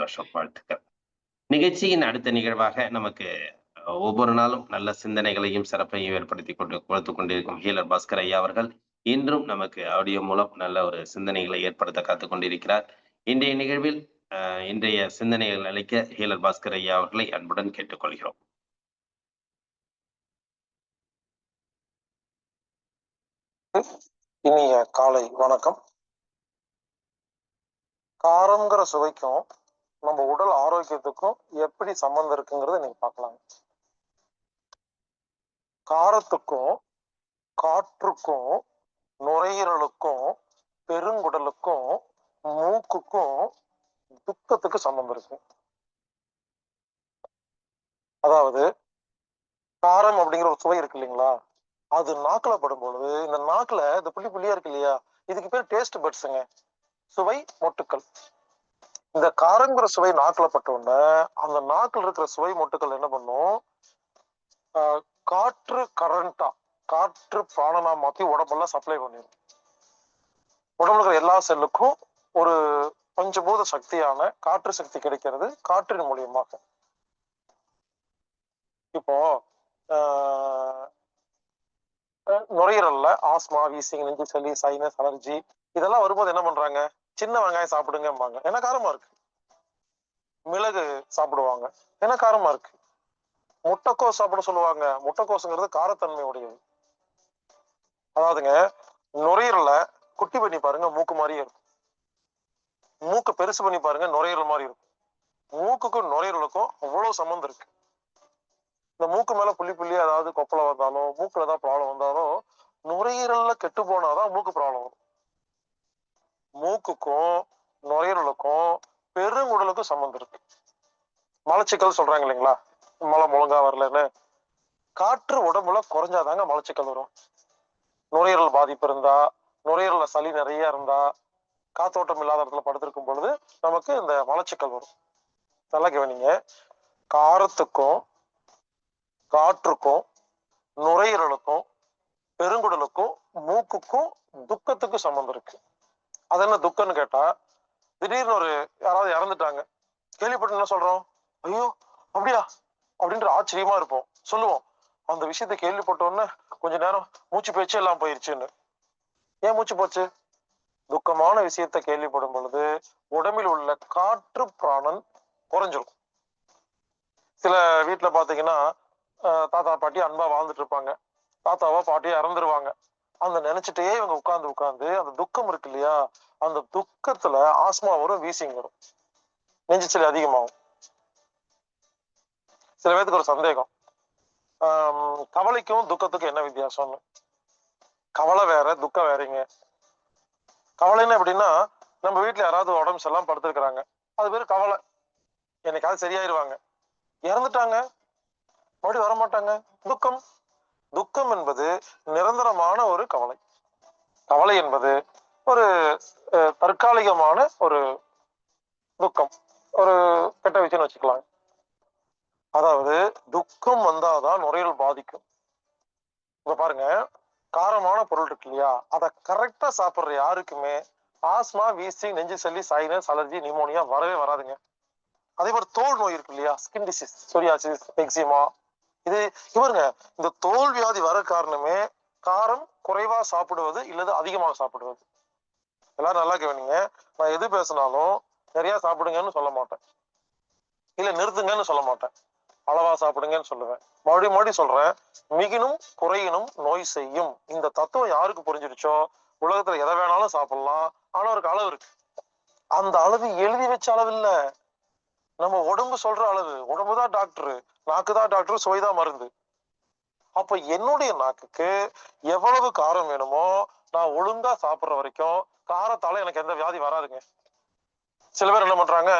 சந்தோஷம். வாழ்த்துக்கள். நிகழ்ச்சியின் அடுத்த நிகழ்வாக நமக்கு ஒவ்வொரு நாளும் நல்ல சிந்தனைகளையும், சிறப்பையும் ஏற்படுத்திக் கொடுத்துக் கொண்டிருக்கும் ஹீலர் பாஸ்கர் ஐயா அவர்கள், இன்றும் நமக்கு ஆடியோ மூலம் நல்ல ஒரு சிந்தனைகளை ஏற்படுத்த காத்துக் கொண்டிருக்கிறார். இன்றைய நிகழ்வில் இன்றைய சிந்தனைகள் அளிக்க ஹீலர் பாஸ்கர் ஐயா அவர்களை அன்புடன் கேட்டுக்கொள்கிறோம். இனிய காலை வணக்கம். காரம்ங்கிற சுவைக்கும் நம்ம உடல் ஆரோக்கியத்துக்கும் எப்படி சம்பந்தம் இருக்குங்கிறத நீங்க பார்க்கலாம். காரத்துக்கும் காற்றுக்கும் நுரையீரலுக்கும் பெருங்குடலுக்கும் மூக்குக்கும் துக்கத்துக்கு சம்பந்தம் இருக்கு. அதாவது காரம் அப்படிங்கிற ஒரு சுவை இருக்கு இல்லைங்களா, அது நாக்குல படும் பொழுது இந்த நாக்குல இந்த புள்ளி புள்ளியா இருக்கு இல்லையா, இதுக்கு பேர் டேஸ்ட் பட்ஸுங்க, சுவை மொட்டுக்கள். இந்த காரங்கிற சுவை நாக்குல பட்ட உடனே அந்த நாக்குல இருக்கிற சுவை மொட்டுக்கள் என்ன பண்ணும், காற்று கரண்டா, காற்று பிராணனா மாத்தி உடம்பெல்லாம் சப்ளை பண்ணிடும். உடம்புல இருக்கிற எல்லா செல்லுக்கும் ஒரு பஞ்சபூத சக்தியான காற்று சக்தி கிடைக்கிறது காற்றின் மூலியமாக. இப்போ நுரையீரல்ல ஆஸ்மா, வீசிங், நெஞ்சு சளி, சைனஸ், அலர்ஜி இதெல்லாம் வரும்போது என்ன பண்றாங்க, சின்ன வெங்காயம் சாப்பிடுங்கம்பாங்க, ஏன்னா காரமா இருக்கு. மிளகு சாப்பிடுவாங்க, ஏன்னா காரமா இருக்கு. முட்டைக்கோஸ் சாப்பிட சொல்லுவாங்க, முட்டைக்கோசுங்கிறது காரத்தன்மை உடையது. அதாவதுங்க, நுரையீரல்ல குட்டி பண்ணி பாருங்க, மூக்கு மாதிரியே இருக்கும். மூக்கு பெருசு பண்ணி பாருங்க, நுரையீரல் மாதிரி இருக்கும். மூக்குக்கும் நுரையீரலுக்கும் அவ்வளவு சம்பந்தம் இருக்கு. இந்த மூக்கு மேல புள்ளி புள்ளி அதாவது கொப்பளை வந்தாலும், மூக்குல ஏதாவது ப்ராப்ளம் வந்தாலும், நுரையீரல்ல கெட்டு போனாதான் மூக்கு ப்ராப்ளம் வரும். மூக்குக்கும் நுரையீரலுக்கும் பெருங்குடலுக்கும் சம்பந்தம் இருக்கு. மலச்சிக்கல் சொல்றாங்க இல்லைங்களா, மலை முழங்கா வரலன்னு, காற்று உடம்புல குறைஞ்சாதாங்க மலச்சிக்கல் வரும். நுரையீரல் பாதிப்பு இருந்தா, நுரையீரல்ல சளி நிறைய இருந்தா, காத்தோட்டம் இல்லாத இடத்துல படுத்திருக்கும் பொழுது நமக்கு இந்த மலச்சிக்கல் வரும். நல்லா கவனிங்க, காரத்துக்கும் காற்றுக்கும் நுரையீரலுக்கும் பெருங்குடலுக்கும் மூக்குக்கும் துக்கத்துக்கும் சம்பந்தம் இருக்கு. அது என்ன துக்கம்னு கேட்டா, திடீர்னு ஒரு யாராவது இறந்துட்டாங்க, கேள்விப்பட்டு என்ன சொல்றோம், ஐயோ அப்படியா அப்படின்ற ஆச்சரியமா இருப்போம், சொல்லுவோம். அந்த விஷயத்தை கேள்விப்பட்டோன்னு கொஞ்ச நேரம் மூச்சு பேச்சு எல்லாம் போயிருச்சுன்னு. ஏன் மூச்சு போச்சு? துக்கமான விஷயத்தை கேள்விப்படும் பொழுது உடம்பில் உள்ள காற்று பிராணன் குறைஞ்சிரும். சில வீட்டுல பாத்தீங்கன்னா தாத்தா பாட்டி அன்பா வாழ்ந்துட்டு இருப்பாங்க, தாத்தாவோ பாட்டியோ இறந்துருவாங்க. அந்த நினைச்சிட்டே இவங்க உட்கார்ந்து உட்கார்ந்து அந்த துக்கம் இருக்கு இல்லையா, அந்த துக்கத்துல ஆஸ்மா வரும், வீசிங் வரும், நெஞ்சு சளி அதிகமாகும். சில பேருக்கு ஒரு சந்தேகம், கவலைக்கும் துக்கத்துக்கும் என்ன வித்தியாசம்னு. கவலை வேற, துக்கம் வேறீங்க. கவலைன்னு எப்படின்னா, நம்ம வீட்டுல யாராவது உடம்பு சரியில்லாம படுத்திருக்கிறாங்க, அது பேரு கவலை, என்னைக்காவது சரியாயிருவாங்க. இறந்துட்டாங்க, மறுபடியும் வரமாட்டாங்க, துக்கம். துக்கம் என்பது நிரந்தரமான ஒரு கவலை. கவலை என்பது ஒரு தற்காலிகமான ஒரு துக்கம், ஒரு கெட்ட விஷயம்னு வச்சுக்கலாம். அதாவது துக்கம் வந்தாதான் நுரையீரல் பாதிக்கும். இப்ப பாருங்க, காரமான பொருள் இருக்கு இல்லையா, அதை கரெக்டா சாப்பிடுற யாருக்குமே ஆஸ்மா, வீசிங், நெஞ்சு சளி, சைனஸ், அலர்ஜி, நிமோனியா வரவே வராதுங்க. அதே மாதிரி தோல் நோய் இருக்கு இல்லையா, ஸ்கின் டிசீஸ், சொரியாசிஸ், எக்ஸிமா, இது இவருங்க, இந்த தோல் வியாதி வர காரணமே காரம் குறைவா சாப்பிடுவது இல்லது அதிகமாக சாப்பிடுவது. எல்லாரும் நல்லா கவனிங்க, நான் எது பேசினாலும் நிறைய சாப்பிடுங்கன்னு சொல்ல மாட்டேன், இல்ல நிறுத்துங்கன்னு சொல்ல மாட்டேன், அளவா சாப்பிடுங்கன்னு சொல்லுவேன். மறுபடியும் சொல்றேன், மிகினும் குறையினும் நோய் செய்யும். இந்த தத்துவம் யாருக்கு புரிஞ்சிருச்சோ உலகத்துல எதை வேணாலும் சாப்பிடலாம், ஆனா ஒரு அளவு இருக்கு. அந்த அளவு எழுதி வச்ச அளவு இல்ல, நம்ம உடம்பு சொல்ற அளவு. உடம்புதான் டாக்டரு, நாக்குதான் டாக்டர், சுவைதான் மருந்து. அப்ப என்னுடைய நாக்குக்கு எவ்வளவு காரம் வேணுமோ நான் ஒழுங்கா சாப்பிடுற வரைக்கும் காரத்தால எனக்கு எந்த வியாதி வராதுங்க. சில பேர் என்ன பண்றாங்க,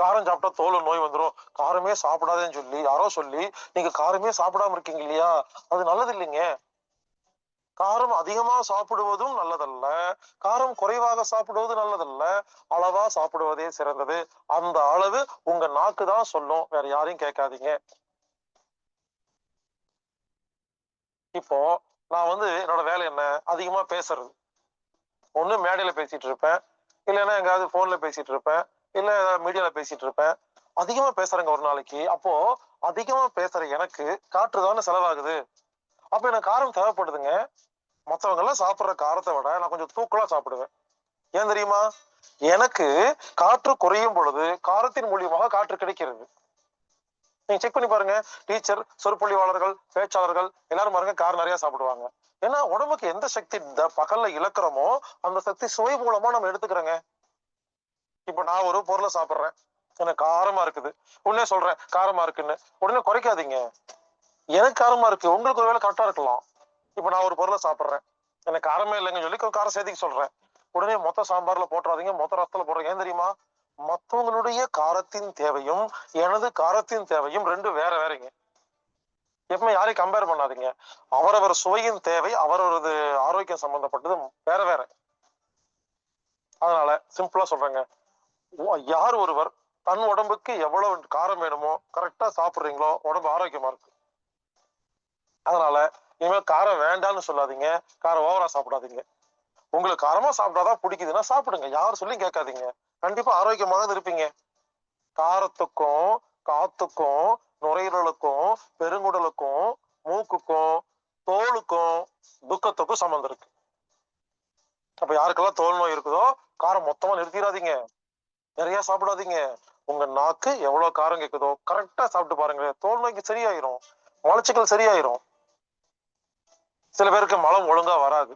காரம் சாப்பிட்டா தோல் நோய் வந்துடும், காரமே சாப்பிடாதேன்னு சொல்லி யாரோ சொல்லி நீங்க காரமே சாப்பிடாம இருக்கீங்க இல்லையா, அது நல்லது இல்லைங்க. காரம் அதிகமா சாப்பிடுவதும் நல்லதல்ல, காரம் குறைவாக சாப்பிடுவது நல்லதல்ல, அளவா சாப்பிடுவதே சிறந்தது. அந்த அளவு உங்க நாக்கு தான் சொல்லும், வேற யாரையும் கேட்காதீங்க. இப்போ நான் என்னோட வேலை என்ன, அதிகமா பேசுறது. ஒண்ணு மேடையில பேசிட்டு இருப்பேன், இல்லைன்னா எங்காவது போன்ல பேசிட்டு இருப்பேன், இல்ல மீடியால பேசிட்டு இருப்பேன். அதிகமா பேசுறேங்க ஒரு நாளைக்கு. அப்போ அதிகமா பேசுற எனக்கு காற்று தானே செலவாகுது. அப்ப எனக்கு காரம் தேவைப்படுதுங்க. மத்தவங்க எல்லாம் சாப்பிடுற காரத்தை விட நான் கொஞ்சம் தூக்கலா சாப்பிடுவேன். ஏன் தெரியுமா? எனக்கு காற்று குறையும் பொழுது காரத்தின் மூலியமாக காற்று கிடைக்கிறது. நீங்க செக் பண்ணி பாருங்க. டீச்சர், சொற்பொழிவாளர்கள், பேச்சாளர்கள் எல்லாரும் பாருங்க காரம் நிறைய சாப்பிடுவாங்க. ஏன்னா உடம்புக்கு எந்த சக்தி இந்த பகல்ல இழக்கிறோமோ அந்த சக்தி சுவை மூலமா நம்ம எடுத்துக்கிறோங்க. இப்ப நான் ஒரு பொருளை சாப்பிடுறேன், எனக்கு காரமா இருக்குது, உடனே சொல்றேன் காரமா இருக்குன்னு. உடனே குறைக்காதீங்க. எனக்கு காரமா இருக்கு, உங்களுக்கு ஒருவேளை கரெக்டா இருக்கலாம். இப்ப நான் ஒரு பொருளை சாப்பிடுறேன், எனக்கு காரமே இல்லைன்னு சொல்லி காரம் சேர்த்துக்க சொல்றேன். உடனே மொத்த சாம்பார்ல போட்டுறாதீங்க, மொத்த ரசத்துல போடுறீங்க. ஏன் தெரியுமா? மத்தவங்களுடைய காரத்தின் தேவையும் எனது காரத்தின் தேவையும் ரெண்டு வேற வேறங்க. எப்பவுமே யாரையும் கம்பேர் பண்ணாதீங்க. அவரவர் சுவையின் தேவை அவரவரது ஆரோக்கியம் சம்பந்தப்பட்டது வேற வேற. அதனால சிம்பிளா சொல்றேங்க, யார் ஒருவர் தன் உடம்புக்கு எவ்வளவு காரம் வேணுமோ கரெக்டா சாப்பிடுறீங்களோ உடம்பு ஆரோக்கியமா இருக்கு. அதனால இனிமேல் காரம் வேண்டாம்னு சொல்லாதீங்க, காரம் ஓவரா சாப்பிடாதீங்க. உங்களுக்கு காரமா சாப்பிட்டாதான் பிடிக்குதுன்னா சாப்பிடுங்க, யாரும் சொல்லி கேட்காதீங்க. கண்டிப்பா ஆரோக்கியமாக இருப்பீங்க. காரத்துக்கும் காத்துக்கும் நுரையீரலுக்கும் பெருங்குடலுக்கும் மூக்குக்கும் தோலுக்கும் துக்கத்துக்கும் சம்மந்தம் இருக்கு. அப்ப யாருக்கெல்லாம் தோல் நோய் இருக்குதோ காரம் மொத்தமா நிறுத்திடாதீங்க, நிறைய சாப்பிடாதீங்க. உங்க நாக்கு எவ்வளவு காரம் கேக்குதோ கரெக்டா சாப்பிட்டு பாருங்க, தோல் நோய்க்கு சரியாயிரும், மலச்சிக்கல் சரியாயிரும். சில பேருக்கு மலம் ஒழுங்கா வராது.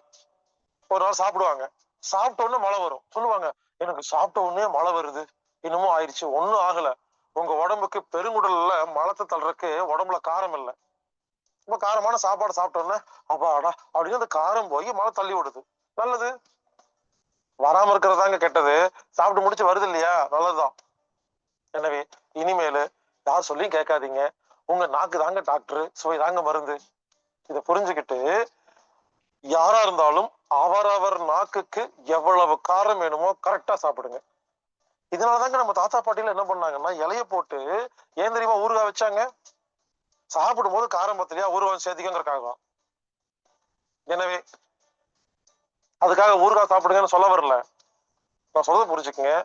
ஒரு நாள் சாப்பிடுவாங்க, சாப்பிட்ட உடனே மழை வரும். சொல்லுவாங்க, எனக்கு சாப்பிட்ட உடனே மழை வருது, இன்னமும் ஆயிடுச்சு. ஒண்ணும் ஆகல. உங்க உடம்புக்கு பெருங்குடல்ல மலத்தை தள்ளுறதுக்கு உடம்புல காரம் இல்லை. இப்ப காரமான சாப்பாடு சாப்பிட்ட உடனே அப்பாடா அப்படின்னு அந்த காரம் போய் மழை தள்ளி விடுது. நல்லது. வராம இருக்கிறதாங்க கெட்டது. சாப்பிட்டு முடிச்சு வருது இல்லையா, நல்லதுதான். எனவே இனிமேலு யார் சொல்லியும் கேட்காதீங்க. உங்க நாக்கு தாங்க டாக்டர், சுவை தாங்க மருந்து. இதை புரிஞ்சுக்கிட்டு யாரா இருந்தாலும் அவரவர் நாக்குக்கு எவ்வளவு காரம் வேணுமோ கரெக்டா சாப்பிடுங்க. இதனாலதாங்க நம்ம தாத்தா பாட்டியில என்ன பண்ணாங்கன்னா இலைய போட்டு, ஏன் தெரியுமா ஊறுகாய் வச்சாங்க? சாப்பிடும் போது காரம் பத்தலையா ஊறுகாய் சேர்த்திக்கங்கிறக்காக. எனவே அதுக்காக ஊறுகாய் சாப்பிடுங்கன்னு சொல்ல வரல, நான் சொல்றது புரிஞ்சுக்குங்க.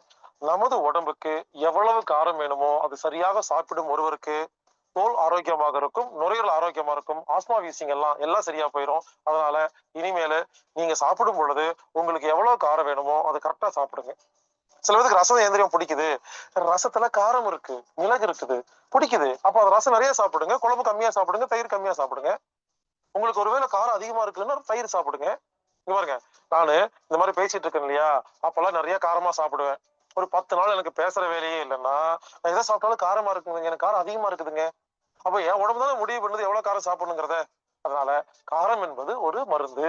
நமது உடம்புக்கு எவ்வளவு காரம் வேணுமோ அது சரியாக சாப்பிடும் ஒருவருக்கு தோல் ஆரோக்கியமாக இருக்கும், நுரையீரல் ஆரோக்கியமா இருக்கும், ஆஸ்மா வீசிங் எல்லாம் சரியா போயிடும். அதனால இனிமேல நீங்க சாப்பிடும் பொழுது உங்களுக்கு எவ்வளவு காரம் வேணுமோ அதை கரெக்டா சாப்பிடுங்க. சில பேருக்கு ரசம் எந்திரியம் பிடிக்குது, ரசத்துல காரம் இருக்கு, மிளகு இருக்குது, பிடிக்குது. அப்ப அது ரசம் நிறைய சாப்பிடுங்க, குழம்பு கம்மியா சாப்பிடுங்க, தயிர் கம்மியா சாப்பிடுங்க. உங்களுக்கு ஒருவேளை காரம் அதிகமா இருக்குன்னா தயிர் சாப்பிடுங்க. இங்க பாருங்க, நானு இந்த மாதிரி பேசிட்டு இருக்கேன் இல்லையா, அப்பெல்லாம் நிறைய காரமா சாப்பிடுவேன். ஒரு 10 நாள் எனக்கு பேசுற வேலையே இல்லைன்னா நான் எதை சாப்பிட்டாலும் காரமா இருக்குதுங்க, எனக்கு காரம் அதிகமா இருக்குதுங்க. அப்ப என் உடம்பு தானே முடிவு பண்ணுது எவ்வளவு காரம் சாப்பிடணுங்கிறத. அதனால காரம் என்பது ஒரு மருந்து,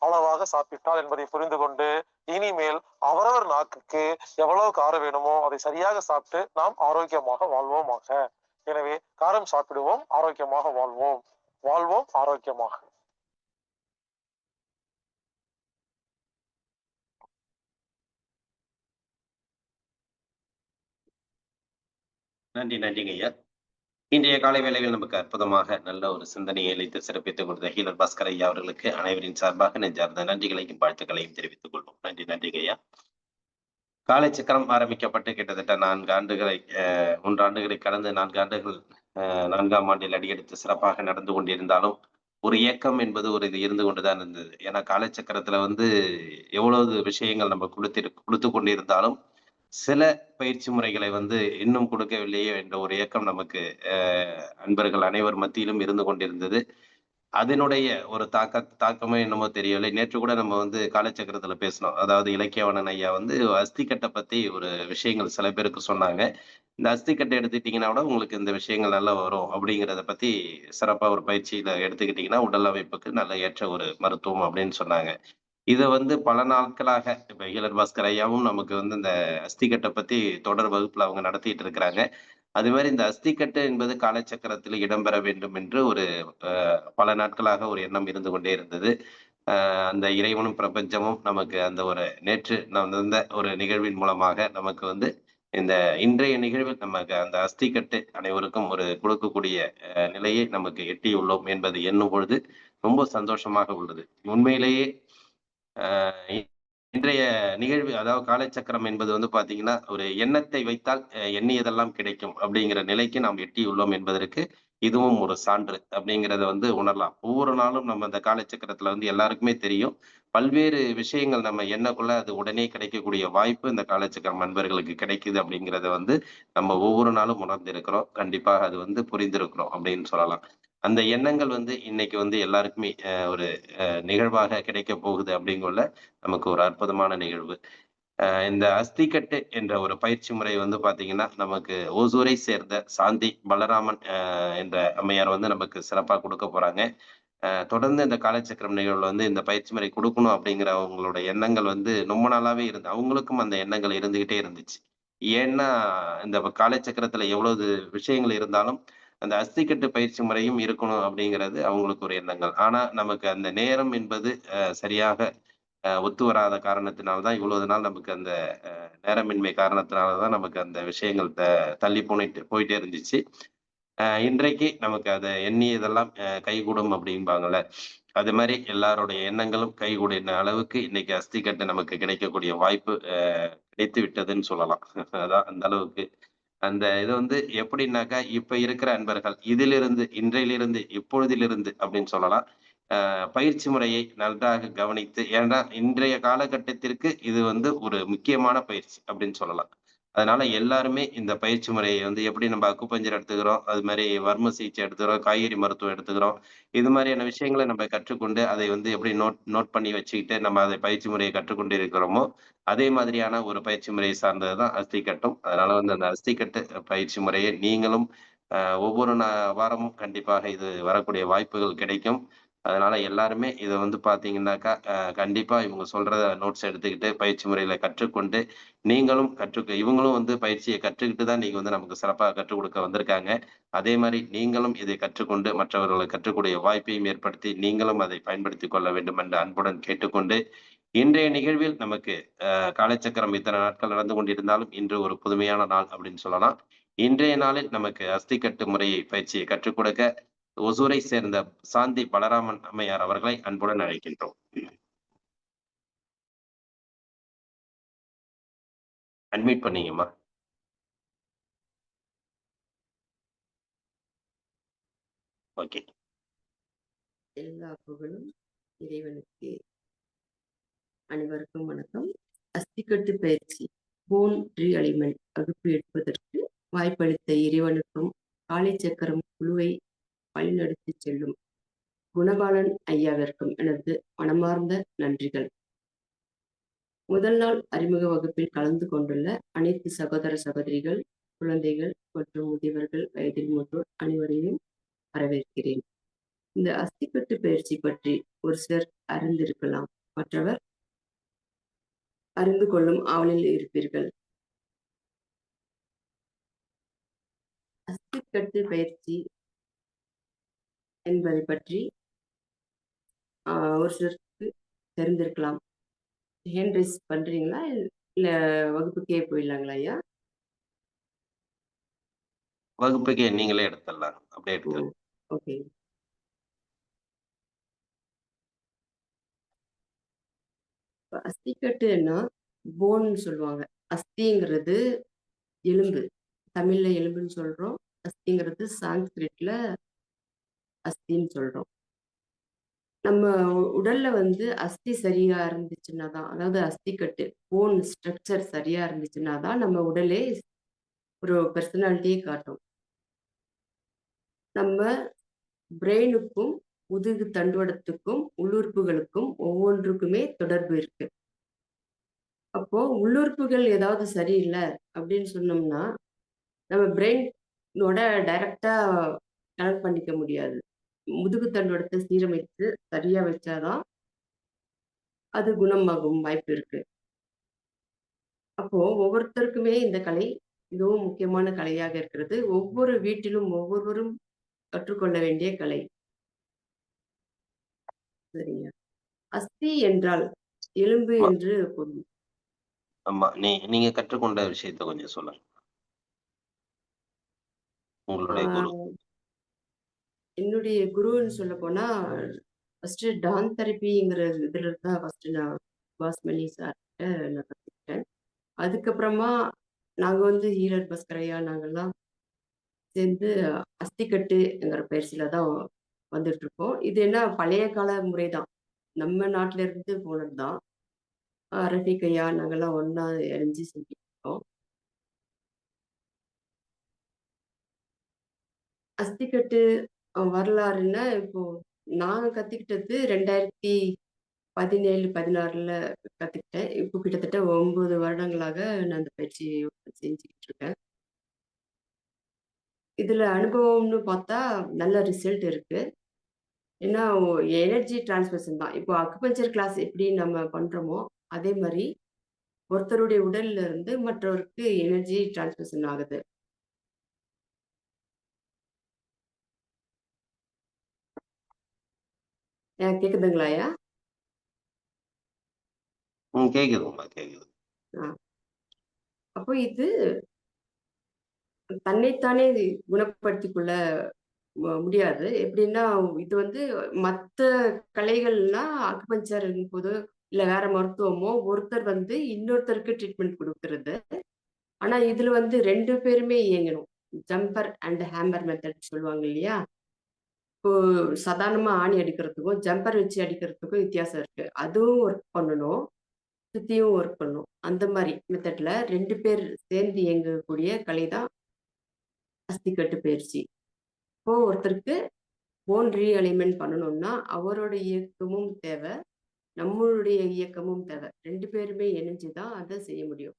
அளவாக சாப்பிட்டால் என்பதை புரிந்து கொண்டு இனிமேல் அவரவர் நாக்குக்கு எவ்வளவு காரம் வேணுமோ அதை சரியாக சாப்பிட்டு நாம் ஆரோக்கியமாக வாழ்வோமாக. எனவே காரம் சாப்பிடுவோம், ஆரோக்கியமாக வாழ்வோம். வாழ்வோம் ஆரோக்கியமாக. நன்றிங்க ஐயா. இன்றைய காலை வேளையில் நமக்கு அற்புதமாக நல்ல ஒரு சிந்தனையை அளித்து சிறப்பித்துக் கொடுத்த ஹீலர் பாஸ்கர் ஐயா அவர்களுக்கு அனைவரின் சார்பாக நெஞ்சார்ந்த நன்றிகளையும் வாழ்த்துக்களையும் தெரிவித்துக் கொள்வோம். நன்றிங்க ஐயா. காலை சக்கரம் ஆரம்பிக்கப்பட்டு கிட்டத்தட்ட 4 ஆண்டுகளை 3 ஆண்டுகளை கடந்து 4 ஆண்டுகள் 4ஆம் ஆண்டில் அடியெடுத்து சிறப்பாக நடந்து கொண்டிருந்தாலும் ஒரு ஏக்கம் என்பது ஒரு இது இருந்து கொண்டுதான் இருந்தது. ஏன்னா காலச்சக்கரத்துல வந்து எவ்வளவு விஷயங்கள் நம்ம கொடுத்து கொண்டிருந்தாலும் சில பயிற்சி முறைகளை வந்து இன்னும் கொடுக்கவில்லையே என்ற ஒரு ஏக்கம் நமக்கு அன்பர்கள் அனைவர் மத்தியிலும் இருந்து கொண்டிருந்தது. அதனுடைய ஒரு தாக்கமோ என்னமோ தெரியவில்லை. நேற்று கூட நம்ம வந்து காலச்சக்கரத்துல பேசினோம். அதாவது இலக்கியவாணன் ஐயா வந்து அஸ்திக்கட்ட பத்தி ஒரு விஷயங்கள் சில பேருக்கு சொன்னாங்க. இந்த அஸ்திக்கட்ட எடுத்துக்கிட்டீங்கன்னா கூட உங்களுக்கு இந்த விஷயங்கள் நல்லா வரும் அப்படிங்கிறத பத்தி சிறப்பா ஒரு பயிற்சியில எடுத்துக்கிட்டீங்கன்னா உடல் அமைப்புக்கு நல்ல ஏற்ற ஒரு மருத்துவம் அப்படின்னு சொன்னாங்க. இத வந்து பல நாட்களாக இப்ப ஹீலர் பாஸ்கர் ஐயாவும் நமக்கு வந்து இந்த அஸ்திக்கட்ட பத்தி தொடர் வகுப்புல அவங்க நடத்திட்டு இருக்கிறாங்க. அது மாரி இந்த அஸ்திக்கட்டு என்பது காலச்சக்கரத்தில் இடம்பெற வேண்டும் என்று ஒரு பல நாட்களாக ஒரு எண்ணம் இருந்து கொண்டே இருந்தது. அந்த இறைவனும் பிரபஞ்சமும் நமக்கு அந்த ஒரு நேற்று நடந்த ஒரு நிகழ்வின் மூலமாக நமக்கு வந்து இந்த இன்றைய நிகழ்வில் நமக்கு அந்த அஸ்திக்கட்டு அனைவருக்கும் ஒரு கொடுக்கக்கூடிய நிலையை நமக்கு எட்டியுள்ளோம் என்பதை எண்ணும் பொழுது ரொம்ப சந்தோஷமாக உள்ளது. உண்மையிலேயே இன்றைய நிகழ்வு அதாவது காலச்சக்கரம் என்பது வந்து பார்த்தீங்கன்னா, ஒரு எண்ணத்தை வைத்தால் எண்ணியதெல்லாம் கிடைக்கும் அப்படிங்கிற நிலைக்கு நாம் எட்டியுள்ளோம் என்பதற்கு இதுவும் ஒரு சான்று அப்படிங்கிறத வந்து உணரலாம். ஒவ்வொரு நாளும் நம்ம அந்த காலச்சக்கரத்துல வந்து எல்லாருக்குமே தெரியும். பல்வேறு விஷயங்கள் நம்ம எண்ணக்குள்ள அது உடனே கிடைக்கக்கூடிய வாய்ப்பு இந்த காலச்சக்கரம் நண்பர்களுக்கு கிடைக்குது அப்படிங்கிறத வந்து நம்ம ஒவ்வொரு நாளும் உணர்ந்திருக்கிறோம். கண்டிப்பாக அது வந்து புரிந்திருக்கிறோம் அப்படின்னு சொல்லலாம். அந்த எண்ணங்கள் வந்து இன்னைக்கு வந்து எல்லாருக்குமே ஒரு நிகழ்வாக கிடைக்கப் போகுது அப்படிங்கொள்ள நமக்கு ஒரு அற்புதமான நிகழ்வு. இந்த அஸ்திக்கட்டு என்ற ஒரு பயிற்சி முறை வந்து பார்த்தீங்கன்னா, நமக்கு ஓசூரை சேர்ந்த சாந்தி பலராமன் என்ற அம்மையார் வந்து நமக்கு சிறப்பா குடுக்கப் போறாங்க. தொடர்ந்து இந்த காலச்சக்கரம் நிகழ்வுல வந்து இந்த பயிற்சி முறை குடுக்கணும் அப்படிங்கிற அவங்களோட எண்ணங்கள் வந்து ரொம்ப நாளாவே அவங்களுக்கும் அந்த எண்ணங்கள் இருந்துகிட்டே இருந்துச்சு. ஏன்னா, இந்த காலச்சக்கரத்துல எவ்வளவு விஷயங்கள் இருந்தாலும், அந்த அஸ்திக்கட்டு பயிற்சி முறையும் இருக்கணும் அப்படிங்கிறது அவங்களுக்கு ஒரு எண்ணங்கள். ஆனா, நமக்கு அந்த நேரம் என்பது சரியாக ஒத்து வராத காரணத்தினால தான் இவ்வளவு நாள் நமக்கு அந்த நேரமின்மை காரணத்தினால தான் நமக்கு அந்த விஷயங்கள் தள்ளி போயிட்டே இருந்துச்சு. இன்றைக்கு நமக்கு அத எண்ணியதெல்லாம் கைகூடும் அப்படிம்பாங்கல்ல. அது மாரி எல்லாருடைய எண்ணங்களும் கைகூடின அளவுக்கு இன்னைக்கு அஸ்திக்கட்டு நமக்கு கிடைக்கக்கூடிய வாய்ப்பு கிடைத்து விட்டதுன்னு சொல்லலாம். அதான் அந்த அளவுக்கு. அந்த இது வந்து எப்படின்னாக்கா, இப்ப இருக்கிற அன்பர்கள் இதிலிருந்து, இன்றையிலிருந்து, இப்பொழுதிலிருந்து அப்படின்னு சொல்லலாம். பயிற்சி முறையை நன்றாக கவனித்து ஏன்னா இன்றைய காலகட்டத்திற்கு இது வந்து ஒரு முக்கியமான பயிற்சி அப்படின்னு சொல்லலாம். அதனால எல்லாருமே இந்த பயிற்சி முறைய வந்து எப்படி நம்ம அக்குபஞ்சர் எடுத்துக்கிறோம், அது மாரி வர்ம சிகிச்சை எடுத்துக்கிறோம், காய்கறி மருத்துவம் எடுத்துக்கிறோம். இது மாரியான விஷயங்கள நம்ம கற்றுக்கொண்டு, அதை வந்து எப்படி நோட் நோட் பண்ணி வச்சுக்கிட்டு, நம்ம அதை பயிற்சி முறையை கற்றுக்கொண்டு இருக்கிறோமோ, அதே மாதிரியான ஒரு பயிற்சி முறையை சார்ந்தது தான் அஸ்திகட்டும். அதனால வந்து அந்த அஸ்திகட்டு பயிற்சி முறையை நீங்களும் ஒவ்வொரு வாரமும் கண்டிப்பாக இது வரக்கூடிய வாய்ப்புகள் கிடைக்கும். அதனால எல்லாருமே இத வந்து பார்த்தீங்கன்னாக்கா, கண்டிப்பா இவங்க சொல்றத நோட்ஸ் எடுத்துக்கிட்டு, பயிற்சி முறையில கற்றுக்கொண்டு, நீங்களும் இவங்களும் வந்து பயிற்சிய கற்றுக்கிட்டு தான் நீங்க வந்து நமக்கு சிறப்பா கற்றுக் குடுக்க வந்திருக்காங்க. அதே மாரி நீங்களும் இதை கற்றுக்கொண்டு, மற்றவர்களுக்கு கற்றுக்கூடிய வாய்ப்பையும் ஏற்படுத்தி, நீங்களும் அதை பயன்படுத்திக் கொள்ள வேண்டும் என்று அன்புடன் கேட்டுக்கொண்டு, இன்றைய நிகழ்வில் நமக்கு காலச்சக்கரம் இத்தனை நாட்கள் நடந்து கொண்டிருந்தாலும், இன்று ஒரு புதுமையான நாள் அப்படின்னு சொல்லலாம். இன்றைய நாளில் நமக்கு அஸ்திக்கட்டு முறையை பயிற்சியை கற்றுக் கொடுக்க ஒசூரை சேர்ந்த சாந்தி பலராமன் அம்மையார் அவர்களை அன்புடன் அழைக்கின்றோம். அட்மிட் பண்ணீங்கம்மா. ஓகே. எல்லா புகழும் இறைவனுக்கு. அனைவருக்கும் வணக்கம். அஸ்திக்கட்டு பயிற்சி போன் ரீஅலைன்மென்ட் வகுப்பு எடுப்பதற்கு வாய்ப்பளித்த இறைவனுக்கும் காலை சக்கரம் குழுவை வழிநடத்தி செல்லும் குணபாலன் ஐயாவிற்கும் எனது மனமார்ந்த நன்றிகள். முதல் நாள் அறிமுக வகுப்பில் கலந்து கொண்டுள்ள அனைத்து சகோதர சகோதரிகள், குழந்தைகள் மற்றும் முதியவர்கள், வயதில் மூத்தோர் அனைவரையும் வரவேற்கிறேன். இந்த அஸ்திக்கட்டு பயிற்சி பற்றி ஒரு சிலர் அறிந்திருக்கலாம், மற்றவர் அறிந்து கொள்ளும் ஆவலில் இருப்பீர்கள். அஸ்திக்கட்டு பயிற்சி என்பதை பற்றி ஒரு சிலருக்கு தெரிந்திருக்கலாம். ஹேண்ட் ரைஸ் பண்றீங்களா, இல்ல வகுப்புக்கே போயிடலாங்களா ஐயா? வகுப்புக்கு நீங்களே எடுத்துடலாம். அப்படியே ஓ, எடுத்துருங்க. ஓகே. இப்ப அஸ்திக்கட்டுன்னா போன்னு சொல்லுவாங்க. அஸ்திங்கிறது எலும்பு, தமிழ்ல எலும்புன்னு சொல்றோம். அஸ்திங்கிறது சான்ஸ்கிரிட்ல அஸ்தின்னு சொல்றோம். நம்ம உடல்ல வந்து அஸ்தி சரியா இருந்துச்சுன்னா தான், அதாவது அஸ்திக்கட்டு போன் ஸ்ட்ரக்சர் சரியா இருந்துச்சுன்னா தான் நம்ம உடலே ஒரு பெர்சனாலிட்டியே காட்டும். நம்ம பிரெயினுக்கும் முதுகு தண்டுவடத்துக்கும் உள்ளுறுப்புகளுக்கும் ஒவ்வொன்றுக்குமே தொடர்பு இருக்கு. அப்போ உள்ளுறுப்புகள் ஏதாவது சரியில்லை அப்படின்னு சொன்னோம்னா, நம்ம பிரெயினோட டைரக்டா கனெக்ட் பண்ணிக்க முடியாது. முதுகு தண்டுவடத்தை சீரமைத்து சரியா வச்சாதான் அது குணமாகும் வாய்ப்பு இருக்கு. அப்போ ஒவ்வொருத்தருக்குமே இந்த கலை மிகவும் முக்கியமான கலையாக இருக்கிறது. ஒவ்வொரு வீட்டிலும் ஒவ்வொருவரும் கற்றுக்கொள்ள வேண்டிய கலை. சரிங்க. அஸ்தி என்றால் எலும்பு ஆமா, என்று பொருள். ஆமா. நீங்க கற்றுக்கொண்ட விஷயத்த கொஞ்சம் சொல்லுங்க. உங்களுடைய குரு. ஆஹ் என்னுடைய குருன்னு சொல்ல போனா, ஃபர்ஸ்ட் டான் தெரப்பிங்கிற இதுல தான் ஃபர்ஸ்ட் நான் பாஸ்மணி சார் கிட்ட நான் கத்துக்கிட்டேன். அதுக்கப்புறமா நாங்க வந்து ஹீலர் பாஸ்கர் ஐயா நாங்கெல்லாம் சேர்ந்து அஸ்திக்கட்டுங்கிற பயிற்சியில தான் வந்துட்டு இருக்கோம். இது என்ன பழைய கால முறை தான். நம்ம நாட்டுல இருந்து போனது தான். ரஃபீக் ஐயா நாங்கெல்லாம் ஒண்ணா இணைஞ்சு செஞ்சுட்டு இருக்கோம். அஸ்திக்கட்டு வரலாறுன்னா, இப்போ நாங்க கத்துக்கிட்டது 2017, 16ல கத்துக்கிட்டேன். இப்போ கிட்டத்தட்ட 9 வருடங்களாக நான் அந்த பயிற்சிய செஞ்சுக்கிட்டு இருக்கேன். இதுல அனுபவம்னு பார்த்தா நல்ல ரிசல்ட் இருக்கு. ஏன்னா எனர்ஜி டிரான்ஸ்மிஷன் தான். இப்போ அக்குபஞ்சர் கிளாஸ் எப்படி நம்ம பண்றோமோ, அதே மாரி ஒருத்தருடைய உடல்ல இருந்து மற்றவருக்கு எனர்ஜி டிரான்ஸ்மிஷன் ஆகுது. கேக்குதுங்களா ஐயா? கேக்குதுங்கம்மா, கேக்குது. ஆ. அப்போ இது தன்னைத்தானே குணப்படுத்திக் கொள்ள முடியாது. எப்படின்னா, இது வந்து மத்த கலைகள்னா அக்குபஞ்சர்ங்கும் போது, இல்ல வேற மருத்துவமோ, ஒருத்தர் வந்து இன்னொருத்தருக்கு ட்ரீட்மெண்ட் குடுக்குறது. ஆனா இதுல வந்து 2 பேருமே இயங்கணும். ஜம்பர் அண்ட் ஹேமர் மெத்தட் சொல்லுவாங்க இல்லையா? இப்போ சாதாரணமா ஆணி அடிக்கிறதுக்கும், ஜம்பர் வச்சு அடிக்கிறதுக்கும் வித்தியாசம் இருக்கு. அதுவும் ஒர்க் பண்ணணும். சுத்தியும் ஒர்க் பண்ணணும். அந்த மாரி மெத்தட்ல 2 பேர் சேர்ந்து இயங்கக்கூடிய கலை தான் அஸ்திக்கட்டு பயிற்சி. இப்போ ஒருத்தருக்கு போன் ரீஅலைன்மென்ட் பண்ணணும்னா, அவரோட இயக்கமும் தேவை. நம்மளுடைய இயக்கமும் தேவை. 2 பேருமே இணைஞ்சு தான் அத செய்ய முடியும்.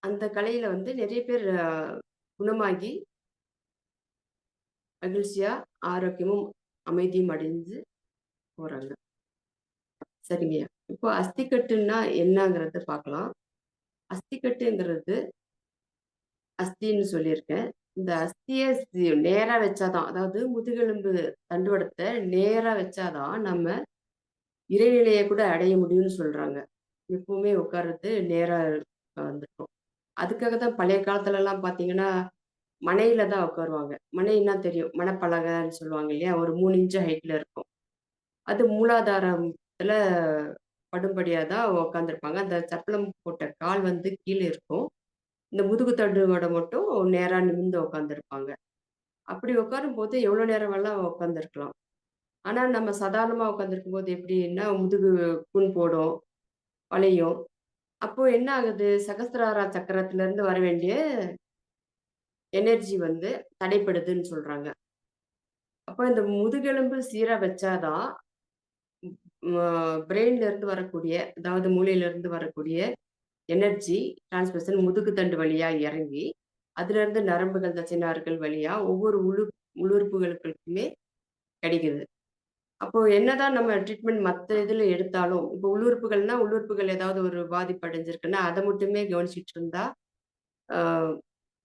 அந்த கலையில வந்து நெறைய பேர் குணமாகி மகிழ்ச்சியா, ஆரோக்கியமும், அமைதியும் அடைஞ்சு போறாங்க. சரிங்கய்யா. இப்போ அஸ்திக்கட்டுன்னா என்னங்கிறத பார்க்கலாம். அஸ்திக்கட்டுங்கிறது அஸ்தின்னு சொல்லியிருக்கேன். இந்த அஸ்திய நேரா வச்சா தான், அதாவது முதுகெலும்பு தண்டுவடத்த நேரா வச்சா தான் நம்ம இறைநிலைய கூட அடைய முடியும்னு சொல்றாங்க. எப்பவுமே உட்கார்றது நேரா உட்கார்ந்துருக்கும். அதுக்காக தான் பழைய காலத்துலலாம் பார்த்தீங்கன்னா, மணையில தான் உட்காருவாங்க. மணைன்னா தெரியும். மணப்பலகைன்னு சொல்லுவாங்க இல்லையா? ஒரு 3 இன்ச் ஹைட்ல இருக்கும். அது மூலாதாரத்துல படும்படியா தான் உட்காந்துருப்பாங்க. அந்த சப்பளம் போட்ட கால் வந்து கீழ இருக்கும். இந்த முதுகு தண்டுவட மட்டும் நேரா நிமிர்ந்து உட்காந்துருப்பாங்க. அப்படி உட்காரும்போது எவ்வளோ நேரம் வேணா உட்காந்துருக்கலாம். ஆனா நம்ம சாதாரணமா உட்காந்துருக்கும்போது எப்படின்னா, முதுகு கூன் போடும், வளையும். அப்போ என்ன ஆகுது? சகஸ்ரார சக்கரத்திலிருந்து வர வேண்டிய எனர்ஜி வந்து தடைப்படுதுன்னு சொல்றாங்க. அப்போ இந்த முதுகெலும்பு சீரா வச்சாதான், பிரெயின்ல இருந்து வரக்கூடிய, அதாவது மூளையில இருந்து வரக்கூடிய எனர்ஜி டிரான்ஸ்மிஷன் முதுகு தண்டு வழியா இறங்கி, அதிலிருந்து நரம்புகள், தசைநார்கள் வழியா ஒவ்வொரு உள்ளுறுப்புகளுக்குமே கிடைக்குது. அப்போ என்னதான் நம்ம ட்ரீட்மெண்ட் மத்த இதுல எடுத்தாலும், இப்போ உள்ளுறுப்புகள்னா, உள்ளுறுப்புகள் ஏதாவது ஒரு பாதிப்பு அடைஞ்சிருக்குன்னா, அத மட்டுமே கவனிச்சுட்டு இருந்தா, ஆ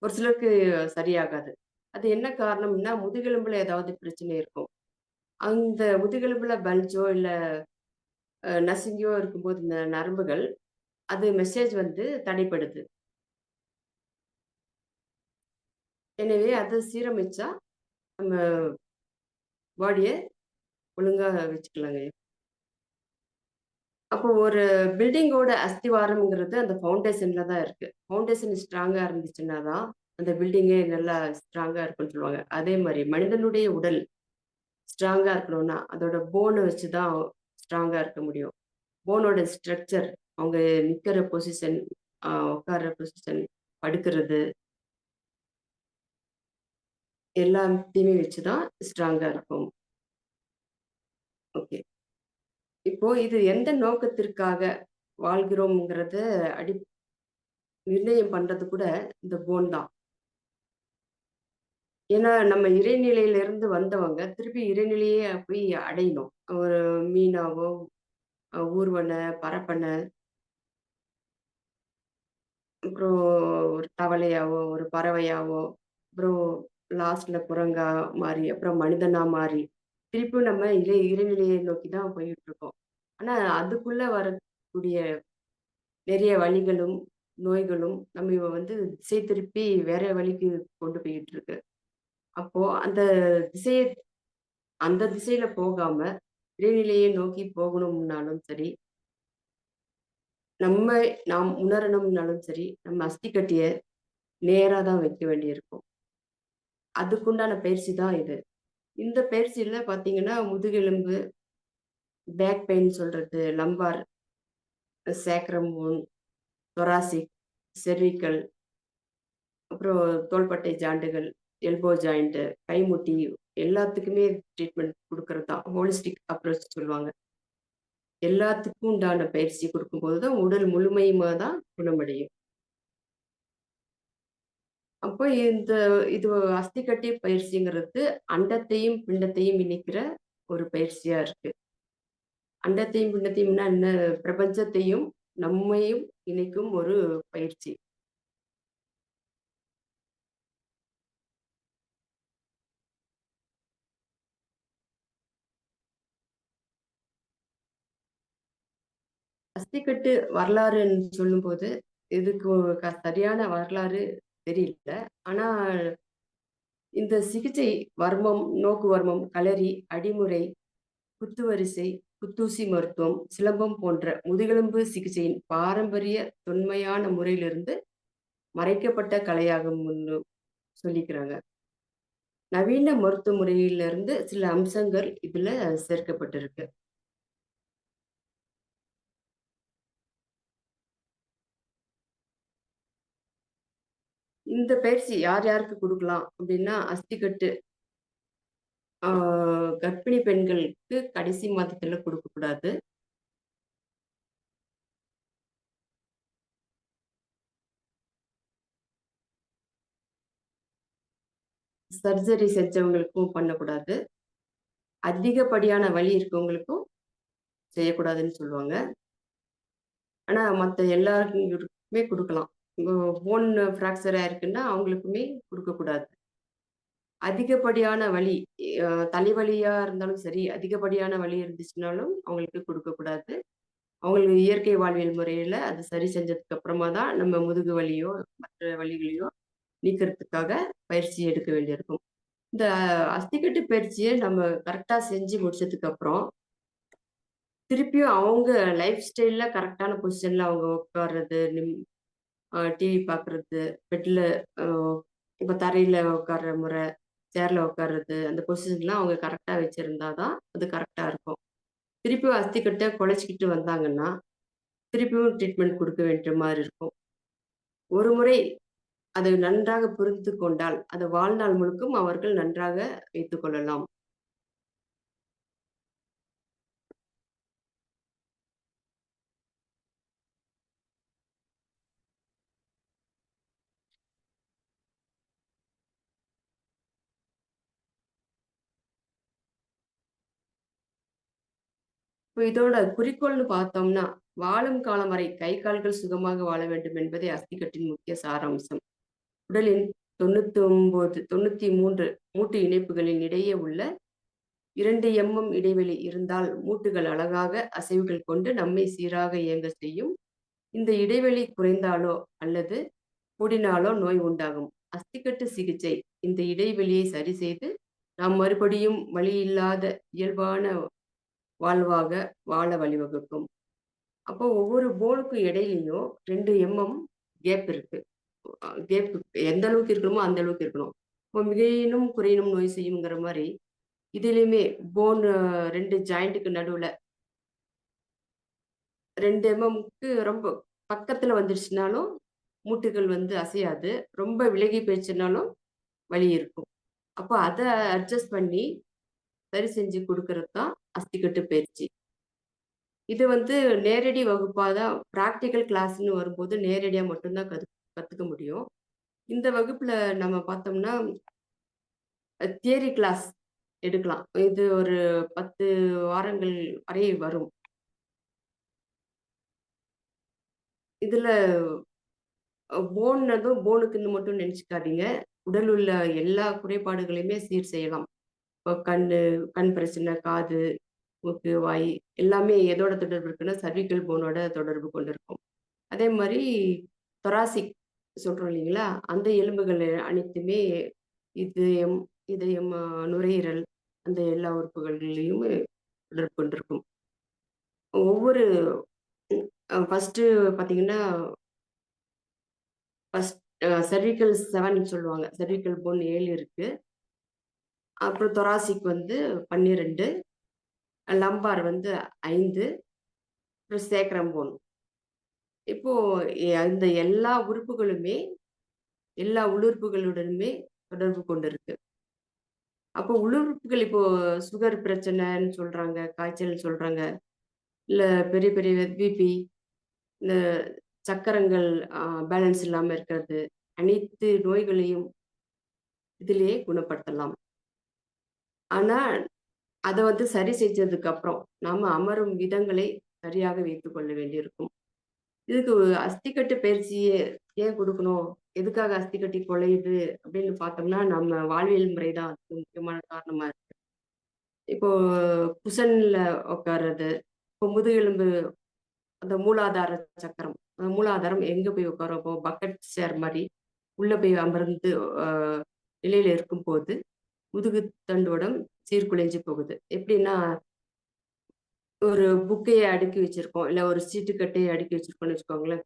ஒரு சிலருக்கு சரியாகாது. அது என்ன காரணம்னா, முதுகெலும்புல ஏதாவது பிரச்சனை இருக்கும். அந்த முதுகெலும்புல பல்ஜோ இல்ல நசுங்கியோ இருக்கும்போது இந்த நரம்புகள், அது மெசேஜ் வந்து தடைப்படுது. எனவே அத சீரமைச்சா, நம்ம பாடிய ஒழுங்கா வச்சுக்கலாங்க. அப்போ ஒரு பில்டிங்கோட அஸ்திவாரம்ங்கிறது அந்த ஃபவுண்டேஷன்ல தான் இருக்கு. ஃபவுண்டேஷன் ஸ்ட்ராங்கா இருந்துச்சுன்னா தான், அந்த பில்டிங்கே நல்லா ஸ்ட்ராங்கா இருக்கும்னு சொல்லுவாங்க. அதே மாரி மனிதனுடைய உடல் ஸ்ட்ராங்கா இருக்கணும்னா, அதோட போன வச்சு தான் ஸ்ட்ராங்கா இருக்க முடியும். போனோட ஸ்ட்ரக்சர், அவங்க நிக்கிற பொசிஷன், உட்கார்ற பொசிஷன், படுக்கிறது எல்லாத்தையுமே வச்சு தான் ஸ்ட்ராங்கா இருக்கும். ஓகே. இப்போ இது எந்த நோக்கத்திற்காக வாழ்கிறோம்ங்கிறத அடி நிர்ணயம் பண்றது கூட இந்த போன் தான். ஏன்னா, நம்ம இறைநிலையிலிருந்து வந்தவங்க, திருப்பி இறைநிலையே போய் அடையணும். ஒரு மீனாவோ, ஊர்வன, பறப்பன, அப்புறம் ஒரு தவளையாவோ, ஒரு பறவையாவோ, அப்புறம் லாஸ்ட்ல குரங்கா மாறி, அப்புறம் மனிதனா மாறி, திருப்பியும் நம்ம இறைநிலையை நோக்கி தான் போயிட்டுருக்கோம். ஆனா, அதுக்குள்ள வரக்கூடிய நிறைய வலிகளும், நோய்களும் நம்ம வந்து திசை திருப்பி வேற வழிக்கு கொண்டு போயிட்டு இருக்கு. அப்போ திசைய அந்த திசையில போகாம, இறைநிலையை நோக்கி போகணும்னாலும் சரி, நம்ம நாம் உணரணும்னாலும் சரி, நம்ம அஸ்தி கட்டிய நேரா தான் வைக்க வேண்டியிருக்கும். அதுக்குண்டான பயிற்சி தான் இது. இந்த பயிற்சியில பார்த்தீங்கன்னா, முதுகெலும்பு, பேக் பெயின் சொல்றது, லம்பார், சேக்ரம் போன், தொராசிக், செர்விக்கல், அப்புறம் தோள்பட்டை ஜாண்டுகள், எல்போ ஜாயிண்ட், கைமுட்டி எல்லாத்துக்குமே ட்ரீட்மெண்ட் குடுக்கறது தான். ஹோலிஸ்டிக் அப்ரோச் சொல்லுவாங்க. எல்லாத்துக்கும் உண்டான பயிற்சி குடுக்கும்போது தான் உடல் முழுமையுமா தான் குணமடையும். அப்போ இது அஸ்தி கட்டி பயிற்சிங்கிறது அண்டத்தையும், பிண்டத்தையும் இணைக்கிற ஒரு பயிற்சியா இருக்கு. அண்டத்தையும், பிண்டத்தையும்னா என்ன? பிரபஞ்சத்தையும், நம்மையும் இணைக்கும் ஒரு பயிற்சி. அஸ்திக்கட்டு வரலாறுன்னு சொல்லும்போது, இதுக்கு சரியான வரலாறு தெரியல. ஆனா, இந்த சிகிச்சை வர்மம், நோக்கு வர்மம், களரி, அடிமுறை, குத்துவரிசை, குத்தூசி மருத்துவம், சிலம்பம் போன்ற முதுகெலும்பு சிகிச்சையின் பாரம்பரிய தொன்மையான முறையிலிருந்து மறைக்கப்பட்ட கலையாகும்னு சொல்லிக்கிறாங்க. நவீன மருத்துவ முறையிலிருந்து சில அம்சங்கள் இதுல சேர்க்கப்பட்டிருக்கு. இந்த பயிற்சி யார் யாருக்கு குடுக்கலாம் அப்படின்னா, அஸ்திக்கட்டு ஆ கர்ப்பிணி பெண்களுக்கு கடைசி மாதத்துல குடுக்கக்கூடாது. சர்ஜரி செஞ்சவங்களுக்கும் பண்ணக்கூடாது. அதிகப்படியான வலி இருக்கவங்களுக்கும் செய்யக்கூடாதுன்னு சொல்லுவாங்க. ஆனா மத்த எல்லாருக்குமே குடுக்கலாம். போன் ஃப்ராக்சர் ஆயிருக்குன்னா அவங்களுக்குமே குடுக்கக்கூடாது. அதிகப்படியான வலி தலைவலியா இருந்தாலும் சரி, அதிகப்படியான வலி இருந்துச்சுனாலும் அவங்களுக்கு குடுக்கக்கூடாது. அவங்களுக்கு இயற்கை வாழ்வியல் முறையில அது சரி செஞ்சதுக்கு அப்புறமா தான் நம்ம முதுகு வலியோ, மற்ற வலிகளையோ நீக்கிறதுக்காக பயிற்சி எடுக்க வேண்டியிருக்கும். இந்த அஸ்திக்கட்டு பயிற்சிய நம்ம கரெக்ட்டா செஞ்சு முடிச்சதுக்கு அப்புறம், திருப்பியும் அவங்க லைஃப் ஸ்டைல்ல கரெக்ட்டான பொசிஷன்ல அவங்க உட்கார்றது, டிவி பார்க்குறது, பெட்ல அ இப்ப தரையில உட்கார்ற முறை, சேர்ல உட்கார்றது, அந்த பொசிஷன்லாம் அவங்க கரெக்ட்டா வச்சிருந்தா தான் அது கரெக்ட்டா இருக்கும். திருப்பியும் அஸ்திக்கட்ட குழச்சிக்கிட்டு வந்தாங்கன்னா, திருப்பியும் ட்ரீட்மெண்ட் குடுக்க வேண்டிய மாரி இருக்கும். ஒரு முறை அதை நன்றாக புரிந்து கொண்டால், அது வாழ்நாள் முழுக்கும் அவர்கள் நன்றாக வைத்துக் கொள்ளலாம். இப்ப இதோட குறிக்கோள்னு பார்த்தோம்னா, வாழும் காலம் வரை கை, கால்கள் சுகமாக வாழ வேண்டும் என்பதே அஸ்திக்கட்டின் முக்கிய சாராம்சம். உடலின் 99 93 மூட்டு இணைப்புகளின் இடையே உள்ள 2 இடைவெளி இருந்தால் மூட்டுகள் அழகாக அசைவுகள் கொண்டு நம்மை சீராக இயங்க செய்யும். இந்த இடைவெளி குறைந்தாலோ அல்லது கூடினாலோ நோய் உண்டாகும். அஸ்திக்கட்டு சிகிச்சை இந்த இடைவெளியை சரி செய்து நாம் மறுபடியும் வலியில்லாத இயல்பான வாழ்வாக வாழ வழிவகுக்கும். அப்போ ஒவ்வொரு போனுக்கும் இடையிலயும் 2 கேப் இருக்கு. கேப் எந்த அளவுக்கு இருக்கணுமோ அந்த அளவுக்கு இருக்கணும். இப்போ மிகையினும் குறையினும் நோய் செய்யுங்கிற மாரி, இதிலயுமே போன் 2 ஜாயிண்ட்டுக்கு நடுவுல 2 ரொம்ப பக்கத்துல வந்துருச்சுனாலும், மூட்டுகள் வந்து அசையாது. ரொம்ப விலகி போயிருச்சுனாலும் வலி இருக்கும். அப்போ அத அட்ஜஸ்ட் பண்ணி சரி செஞ்சு குடுக்கறது தான் அஸ்திக்கட்டு பயிற்சி. இது வந்து நேரடி வகுப்பா தான் பிராக்டிகல் கிளாஸ்ன்னு வரும்போது நேரடியா மட்டும் தான் கத்துக்க முடியும். இந்த வகுப்புல நம்ம பார்த்தோம்னா, தியரி கிளாஸ் எடுக்கலாம். இது ஒரு 10 வாரங்கள் வரை வரும். இதுல போனுக்குன்னு மட்டும் நெனச்சுக்காதீங்க. உடல் உள்ள எல்லா குறைபாடுகளையுமே சீர் செய்யலாம். இப்போ கண் பிரச்சனை, காது, மூக்கு, வாய் எல்லாமே எதோட தொடர்பு இருக்குன்னா, சர்விக்கல் போனோட தொடர்பு கொண்டிருக்கும். அதே மாரி தொராசிக் சொல்றோம் இல்லைங்களா? அந்த எலும்புகள் அனைத்துமே இதயம் இதயம், நுரையீரல் அந்த எல்லா உறுப்புகள்லயுமே தொடர்பு கொண்டிருக்கும். ஒவ்வொரு ஃபர்ஸ்ட்டு பார்த்தீங்கன்னா, ஃபர்ஸ்ட் செர்விக்கல் 7 சொல்லுவாங்க. செர்விக்கல் போன் 7 இருக்கு. அப்புறம் தொராசிக் வந்து 12, லம்பார் வந்து 5, அப்புறம் சேக்ரம் போன். இப்போ அந்த எல்லா உறுப்புகளுமே, எல்லா உள்ளுறுப்புகளுடனுமே தொடர்பு கொண்டிருக்கு. அப்போ உள்ளுறுப்புகள் இப்போ சுகர் பிரச்சனைன்னு சொல்றாங்க, காய்ச்சல் சொல்றாங்க. இல்ல பெரிய பெரிய பிபி, இந்த சக்கரங்கள் பேலன்ஸ் இல்லாம இருக்கிறது, அனைத்து நோய்களையும் இதிலேயே குணப்படுத்தலாம். ஆனா, அத வந்து சரி செஞ்சதுக்கு அப்புறம், நாம அமரும் விதங்களை சரியாக வைத்துக் கொள்ள வேண்டியிருக்கும். இதுக்கு அஸ்திக்கட்டு பயிற்சிய ஏன் குடுக்கணும்? எதுக்காக அஸ்திக்கட்டி குலையுது அப்படின்னு பார்த்தோம்னா, நம்ம வாழ்வியல் முறை தான் அதுக்கு முக்கியமான காரணமா இருக்கு. இப்போ குஷன்ல உட்கார்றது, இப்போ முதுகெலும்பு அந்த மூலாதார சக்கரம், அந்த மூலாதாரம் எங்க போய் உட்காரும்? இப்போ பக்கெட் சேர் மாரி உள்ள போய் அமர்ந்து அ நிலையில இருக்கும்போது, முதுகு தண்டுவடம் சீர்குலைஞ்சு போகுது. எப்படின்னா, ஒரு புக்கைய அடுக்கி வச்சிருக்கோம். இல்ல ஒரு சீட்டுக்கட்டைய அடுக்கி வச்சிருக்கோம்னு வச்சுக்கோங்களேன்.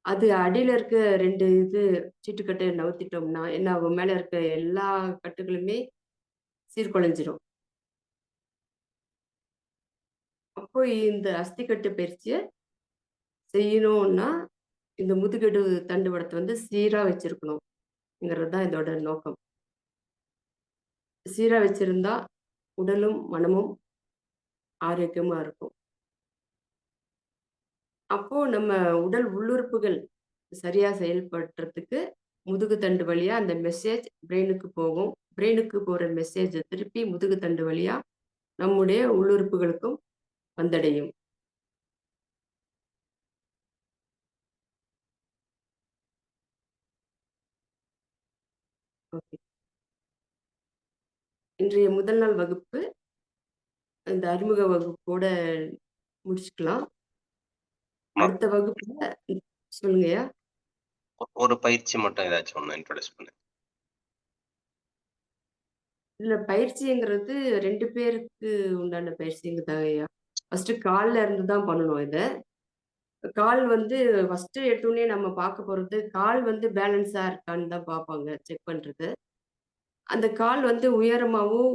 அது அடியில இருக்க 2 சீட்டுக்கட்டைய நவுத்திட்டோம்னா, என்ன ஆகும்? மேல இருக்க எல்லா கட்டுகளுமே சீர்குலைஞ்சிரும். அப்போ இந்த அஸ்திக்கட்டு பயிற்சிய செய்யணும்னா, இந்த முதுகெடு தண்டுவடத்த வந்து சீரா வச்சிருக்கணும்ங்கிறது தான் இதோட நோக்கம். சீரா வச்சிருந்தா, உடலும், மனமும் ஆரோக்கியமா இருக்கும். அப்போ நம்ம உடல் உள்ளுறுப்புகள் சரியா செயல்படுறதுக்கு முதுகு தண்டு வழியா அந்த மெசேஜ் பிரெயினுக்கு போகும். பிரெயினுக்கு போற மெசேஜ் திருப்பி முதுகு தண்டு வழியா நம்முடைய உள்ளுறுப்புகளுக்கும் வந்தடையும். ஓகே. இன்றைய முதல் நாள் வகுப்பு இந்த அறிமுக வகுப்போட முடிச்சுக்கலாம். ஆமா. அடுத்த வகுப்புல சொல்லுங்கய்யா. ஒரு பயிற்சி மட்டும் ஏதாச்சும் ஒண்ணு இன்ட்ரோடியூஸ் பண்ணுங்க. இதுல பயிற்சிங்கிறது 2 பேருக்கு உண்டான பயிற்சிங்கதாங்கய்யா. ஃபர்ஸ்ட்டு கால்ல இருந்து தான் பண்ணணும் இத. கால் வந்து ஃபர்ஸ்ட்டு எடுத்தோனே நம்ம பார்க்க போறது, கால் வந்து பேலன்ஸா இருக்கான்னு தான் பார்ப்பாங்க, செக் பண்றது. அந்த கால் வந்து உயரமாவும்,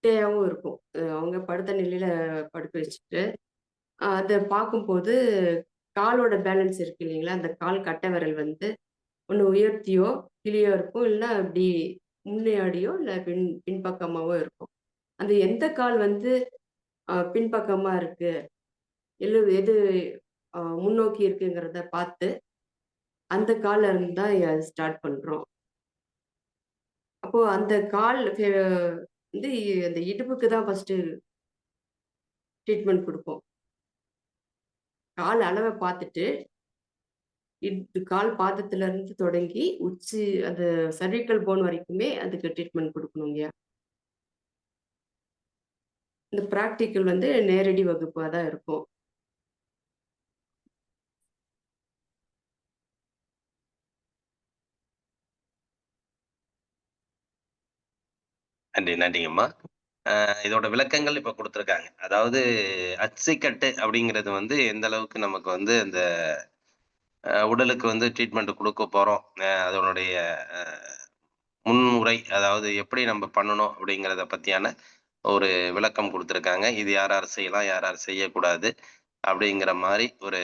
குட்டையாவும் இருக்கும். அவங்க படுத்த நிலையில படுக்க வச்சுட்டு, அத பார்க்கும்போது காலோட பேலன்ஸ் இருக்கு இல்லைங்களா? அந்த கால் கட்டை விரல் வந்து ஒண்ணு உயர்த்தியோ, கீழயோ இருக்கும். இல்ல இப்டி முன்னாடியோ, இல்ல பின்பக்கமாவோ இருக்கும். அந்த எந்த கால் வந்து பின்பக்கமா இருக்கு, எது முன்னோக்கி இருக்குங்கிறத பார்த்து, அந்த கால்ல இருந்து தான் ஸ்டார்ட் பண்றோம். அப்போ அந்த கால் வந்து அந்த இடுப்புக்கு தான் ஃபர்ஸ்ட்டு ட்ரீட்மெண்ட் குடுப்போம். கால் அளவ பார்த்துட்டு, கால் பாதத்திலருந்து தொடங்கி, உச்சி அந்த சர்விக்கல் போன் வரைக்குமே அதுக்கு ட்ரீட்மெண்ட் குடுக்கணுங்கய்யா. இந்த பிராக்டிகல் வந்து நேரடி வகுப்பா தான் இருக்கும். நன்றி, நன்றிங்கம்மா. இதோட விளக்கங்கள் இப்ப குடுத்துருக்காங்க. அதாவது அச்சிக்கட்டு அப்படிங்கிறது வந்து எந்த அளவுக்கு நமக்கு வந்து அந்த உடலுக்கு வந்து ட்ரீட்மெண்ட் குடுக்க போறோம். அதனுடைய அ முன்முறை, அதாவது எப்படி நம்ம பண்ணணும் அப்படிங்கிறத பத்தியான ஒரு விளக்கம் குடுத்துருக்காங்க. இது யார் யார் செய்யலாம், யார் யார் செய்யக்கூடாது அப்படிங்கிற மாரி ஒரு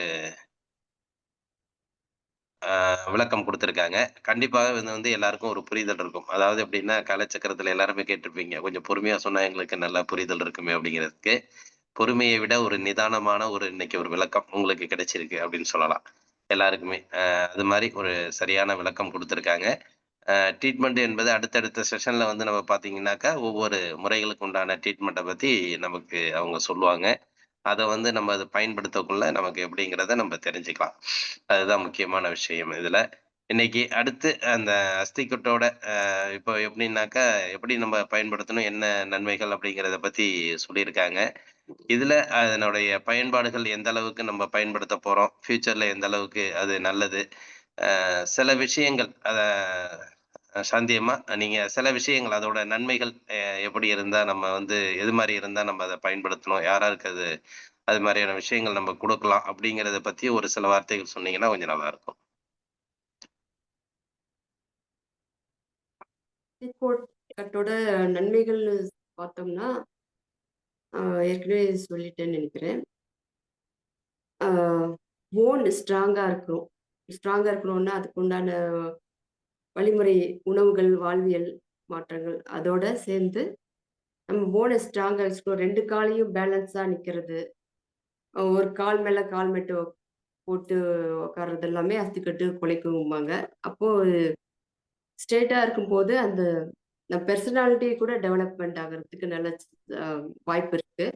விளக்கம் குடுத்துருக்காங்க. கண்டிப்பாக இது வந்து எல்லாருக்கும் ஒரு புரிதல் இருக்கும். அதாவது எப்படின்னா, காலச்சக்கரத்துல எல்லாருமே கேட்டுருப்பீங்க. கொஞ்சம் பொறுமையா சொன்னா எங்களுக்கு நல்லா புரிதல் இருக்குமே அப்படிங்கிறதுக்கு. பொறுமையை விட ஒரு நிதானமான ஒரு இன்னைக்கு ஒரு விளக்கம் உங்களுக்கு கிடைச்சிருக்கு அப்படின்னு சொல்லலாம். எல்லாருக்குமே. அது மாரி ஒரு சரியான விளக்கம் குடுத்துருக்காங்க. ட்ரீட்மெண்ட் என்பது அடுத்தடுத்த செஷன்ல வந்து நம்ம பார்த்தீங்கன்னாக்கா, ஒவ்வொரு முறைகளுக்கு உண்டான ட்ரீட்மெண்ட்ட பத்தி நமக்கு அவங்க சொல்லுவாங்க. அத வந்து நம்ம அத பயன்படுத்தக்குள்ள நமக்கு எப்படிங்கிறத நம்ம தெரிஞ்சுக்கலாம். அதுதான் முக்கியமான விஷயம் இதுல. இன்னைக்கு அடுத்து அந்த அஸ்திக்குட்டோட இப்போ எப்படின்னாக்கா, எப்படி நம்ம பயன்படுத்தணும், என்ன நன்மைகள் அப்படிங்கிறத பத்தி சொல்லியிருக்காங்க. இதுல அதனுடைய பயன்பாடுகள் எந்த அளவுக்கு நம்ம பயன்படுத்த போறோம், ஃபியூச்சர்ல எந்த அளவுக்கு அது நல்லது. சில விஷயங்கள் சாந்தியம்மா, நீங்க சில விஷயங்கள் அதோட நன்மைகள் எப்படி இருந்தா நம்ம வந்து எது மாரி இருந்தா நம்ம அத பயன்படுத்தணும், யார் யாருக்கு அது அது மாதிரியான விஷயங்கள் நம்ம கொடுக்கலாம் அப்படிங்கிறத பத்தி ஒரு சில வார்த்தைகள் சொன்னீங்கன்னா கொஞ்சம் நல்லா இருக்கும். கோட் கட்டோட நன்மைகள் பார்த்தோம்னா, ஏற்கனவே சொல்லிட்டேன்னு நினைக்கிறேன். போன் ஸ்ட்ராங்கா இருக்கும். ஸ்ட்ராங்கா இருக்கணும்னா, அதுக்கு உண்டான வழிமுறை, உணவுகள், வாழ்வியல் மாற்றங்கள் அதோட சேர்ந்து நம்ம போன ஸ்ட்ராங்கா வச்சுக்கணும். 2 காலையும் பேலன்ஸா நிக்கிறது. ஒரு கால் மேல கால் மட்டும் போட்டு உட்கார்றது எல்லாமே அஸ்திக்கட்டு குலைக்கும்பாங்க. அப்போ ஸ்ட்ரெய்ட்டா இருக்கும்போது அந்த பெர்சனாலிட்டி கூட டெவலப்மெண்ட் ஆகுறதுக்கு நல்ல அ வாய்ப்பு இருக்கு.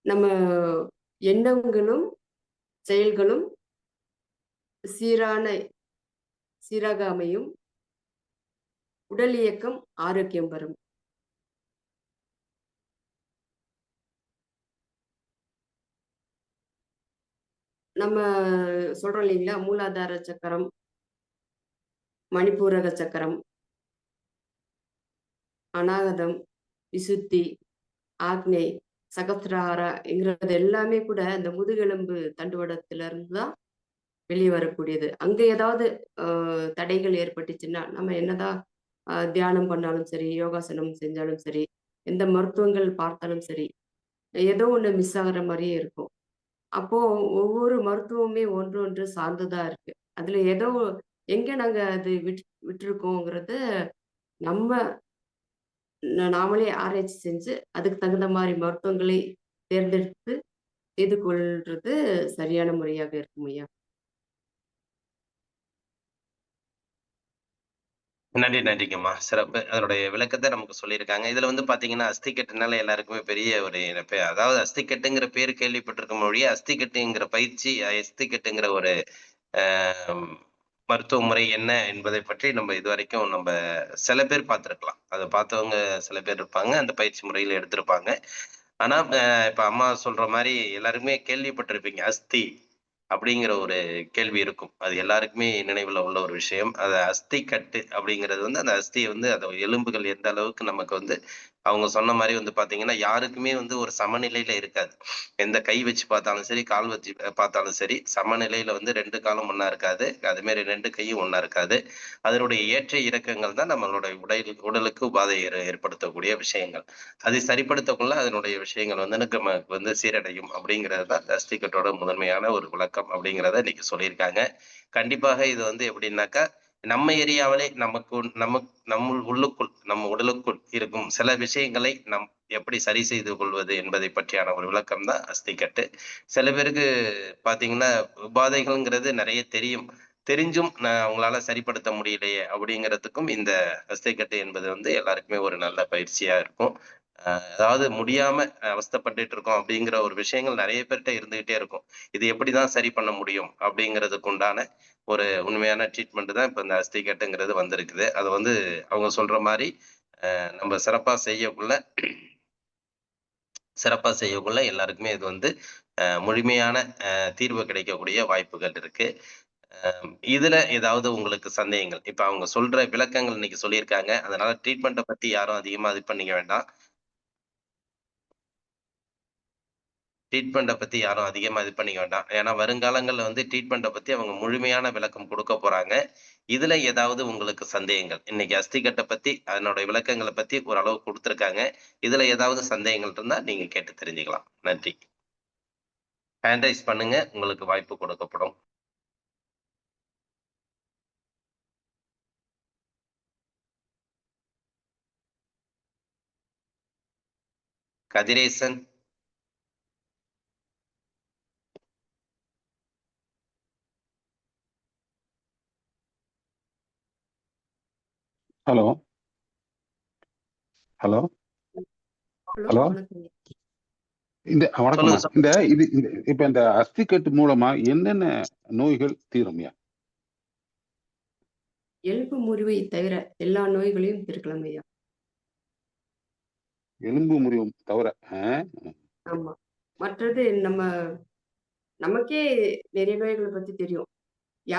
நம்ம எண்ணங்களும், செயல்களும் சீரான சீராக அமையும். உடல் இயக்கம் ஆரோக்கியம் பெறும். நம்ம சொல்றோம் இல்லைங்களா? மூலாதார சக்கரம், மணிப்பூரக சக்கரம், அநாகதம், விசுத்தி, ஆக்ஞை, சகஸ்ராரங்கிறது எல்லாமே கூட இந்த முதுகெலும்பு தண்டுவடத்திலிருந்து தான் வெளிய வரக்கூடியது. அங்க ஏதாவது அ தடைகள் ஏற்பட்டுச்சுன்னா, நம்ம என்னதான் தியானம் பண்ணாலும் சரி, யோகாசனம் செஞ்சாலும் சரி, எந்த மருத்துவங்கள் பார்த்தாலும் சரி, ஏதோ ஒண்ணு மிஸ் ஆகுற மாரியே இருக்கும். அப்போ ஒவ்வொரு மருத்துவமுமே ஒன்றொன்று சார்ந்ததா இருக்கு. அதுல ஏதோ எங்க நாங்க அது விட்டுருக்கோங்கிறத நம்ம நாமளே ஆராய்ச்சி செஞ்சு, அதுக்கு தகுந்த மாரி மருத்துவங்களை தேர்ந்தெடுத்து செய்து கொள்றது சரியான முறையாக இருக்கும் ஐயா. நன்றி, நன்றிங்கம்மா. சிறப்பு. அதனுடைய விளக்கத்த நமக்கு சொல்லியிருக்காங்க. இதுல வந்து பாத்தீங்கன்னா, அஸ்திக்கட்டுனால எல்லாருக்குமே பெரிய ஒரு அதாவது அஸ்திக்கட்டுங்கிற பேரு கேள்விப்பட்டிருக்கோமே ஒழிய, அஸ்திக்கட்டுங்கிற பயிற்சி, அஸ்திக்கட்டுங்கிற ஒரு அ மருத்துவ முறை என்ன என்பதை பற்றி நம்ம இதுவரைக்கும் சில பேர் பார்த்திருக்கலாம். அத பார்த்தவங்க சில பேர் இருப்பாங்க. அந்த பயிற்சி முறையில எடுத்திருப்பாங்க. ஆனா, இப்ப அம்மா சொல்ற மாரி எல்லாருமே கேள்விப்பட்டிருப்பீங்க. அஸ்தி அப்படிங்கிற ஒரு கேள்வி இருக்கும். அது எல்லாருக்குமே நினைவுல உள்ள ஒரு விஷயம். அது அஸ்தி கட்டு அப்படிங்கிறது வந்து அந்த அஸ்திய வந்து அந்த எலும்புகள் எந்த அளவுக்கு நமக்கு வந்து அவங்க சொன்ன மாரி வந்து பார்த்தீங்கன்னா, யாருக்குமே வந்து ஒரு சமநிலையில இருக்காது. எந்த கை வச்சு பார்த்தாலும் சரி, கால் வச்சு பார்த்தாலும் சரி, சமநிலையில வந்து 2 காலும் ஒண்ணா இருக்காது. அதுமாரி 2 கையும் ஒண்ணா இருக்காது. அதனுடைய ஏற்ற இறக்கங்கள் தான் நம்மளுடைய உடலுக்கு உபாதை ஏற்படுத்தக்கூடிய விஷயங்கள். அதை சரிப்படுத்தக்குள்ள அதனுடைய விஷயங்கள் வந்து நமக்கு வந்து சீரடையும் அப்படிங்கிறது தான் அஸ்திகட்டோட முதன்மையான ஒரு விளக்கம் அப்படிங்கிறத இன்னைக்கு சொல்லியிருக்காங்க. கண்டிப்பாக இது வந்து எப்படின்னாக்கா, நம்ம ஏரியாவிலே நம்ம உள்ளுக்குள், நம்ம உடலுக்குள் இருக்கும் சில விஷயங்களை எப்படி சரி செய்து கொள்வது என்பதை பற்றியான ஒரு விளக்கம் தான் அஸ்திக்கட்டு. சில பேருக்கு பார்த்தீங்கன்னா, உபாதைகள்ங்கிறது நெறைய தெரியும். தெரிஞ்சும் அவங்களால சரிப்படுத்த முடியலையே அப்படிங்கிறதுக்கும் இந்த அஸ்திக்கட்டு என்பது வந்து எல்லாருக்குமே ஒரு நல்ல பயிற்சியா இருக்கும். அதாவது முடியாம அவஸ்தைப்பட்டுட்டு இருக்கோம் அப்படிங்கிற ஒரு விஷயங்கள் நெறைய பேர்ட்ட இருந்துகிட்டே இருக்கும். இது எப்படிதான் சரி பண்ண முடியும் அப்படிங்கிறதுக்கு உண்டான ஒரு உண்மையான ட்ரீட்மெண்ட் தான் இப்ப இந்த அஸ்திகட்டுங்கிறது வந்திருக்குது. அது வந்து அவங்க சொல்ற மாரி நம்ம சிறப்பா செய்யக்குள்ள எல்லாருக்குமே இது வந்து முழுமையான தீர்வு கிடைக்கக்கூடிய வாய்ப்புகள் இருக்கு. இதுல ஏதாவது உங்களுக்கு சந்தேகங்கள், இப்ப அவங்க சொல்ற விளக்கங்கள் இன்னைக்கு சொல்லியிருக்காங்க. அதனால ட்ரீட்மெண்ட்ட பத்தி யாரும் அதிகமா இது பண்ணிக்க வேண்டாம். ட்ரீட்மெண்ட்ட பத்தி யாரும் அதிகமா இது பண்ணிக்க வேண்டாம். ஏன்னா வருங்காலங்கள்ல வந்து ட்ரீட்மெண்ட்ட பத்தி அவங்க முழுமையான விளக்கம் குடுக்க போறாங்க. இதுல ஏதாவது உங்களுக்கு சந்தேகங்கள், இன்னைக்கு அஸ்திகட்ட பத்தி அதனுடைய விளக்கங்கள பத்தி ஓரளவு குடுத்துருக்காங்க. இதுல ஏதாவது சந்தேகங்கள் இருந்தா நீங்க கேட்டு தெரிஞ்சுக்கலாம். நன்றி. ஹேண்ட் ரைஸ் பண்ணுங்க. உங்களுக்கு வாய்ப்பு கொடுக்கப்படும். Kathiresan. Hello hello hello, hello வணக்கம். வணக்கம்மா. சொல்லுங்க சார். இப்ப இந்த அஸ்திக்கட்டு மூலமா என்னென்ன நோய்கள் தீரும்யா? எலும்பு முறிவை தவிர எல்லா நோய்களையும் தீர்க்கலாம் ஐயா. எலும்பு முறிவும் தவிர. ஆமா. மற்றது நமக்கே நிறைய நோய்கள பத்தி தெரியும்.